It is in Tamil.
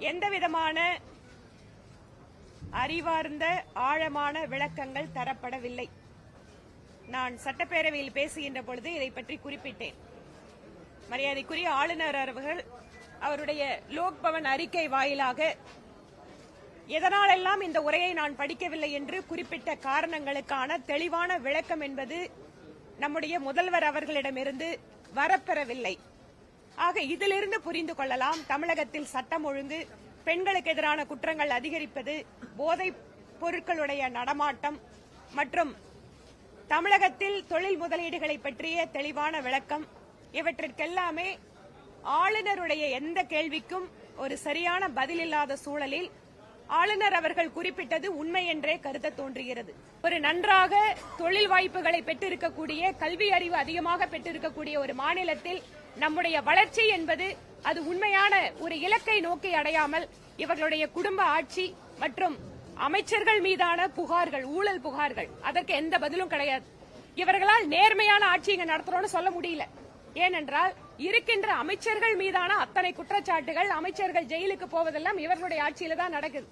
எந்தவிதமான அறிவார்ந்த ஆழமான விளக்கங்கள் தரப்படவில்லை. நான் சட்டப்பேரவையில் பேசுகின்ற பொழுது இதை பற்றி குறிப்பிட்டேன். மரியாதைக்குரிய ஆளுநர் அவர்கள் அவருடைய லோக்பவன் அறிக்கை வாயிலாக எதனாலெல்லாம் இந்த உரையை நான் படிக்கவில்லை என்று குறிப்பிட்ட காரணங்களுக்கான தெளிவான விளக்கம் என்பது நம்முடைய முதல்வர் அவர்களிடமிருந்து வரப்பெறவில்லை. ஆக இதிலிருந்து புரிந்து கொள்ளலாம், தமிழகத்தில் சட்டம் ஒழுங்கு, பெண்களுக்கு எதிரான குற்றங்கள் அதிகரிப்பது, போதைப் பொருட்களுடைய நடமாட்டம் மற்றும் தமிழகத்தில் தொழில் முதலீடுகளை பற்றிய தெளிவான விளக்கம், இவற்றிற்கெல்லாமே ஆளுநருடைய எந்த கேள்விக்கும் ஒரு சரியான பதில் இல்லாத சூழலில் ஆளுநர் அவர்கள் குறிப்பிட்டது உண்மை என்றே கருத தோன்றுகிறது. ஒரு நன்றாக தொழில் வாய்ப்புகளை பெற்றிருக்கக்கூடிய, கல்வி அறிவு அதிகமாக பெற்றிருக்கக்கூடிய ஒரு மாநிலத்தில் நம்முடைய வளர்ச்சி என்பது அது உண்மையான ஒரு இலக்கை நோக்கி அடையாமல் இவர்களுடைய குடும்ப ஆட்சி மற்றும் அமைச்சர்கள் மீதான புகார்கள், ஊழல் புகார்கள், அதற்கு எந்த பதிலும் கிடையாது. இவர்களால் நேர்மையான ஆட்சி இங்க நடத்துறோம்னு சொல்ல முடியல. ஏனென்றால் இருக்கின்ற அமைச்சர்கள் மீதான அத்தனை குற்றச்சாட்டுகள், அமைச்சர்கள் ஜெயிலுக்கு போவதெல்லாம் இவர்களுடைய ஆட்சியில தான் நடக்குது.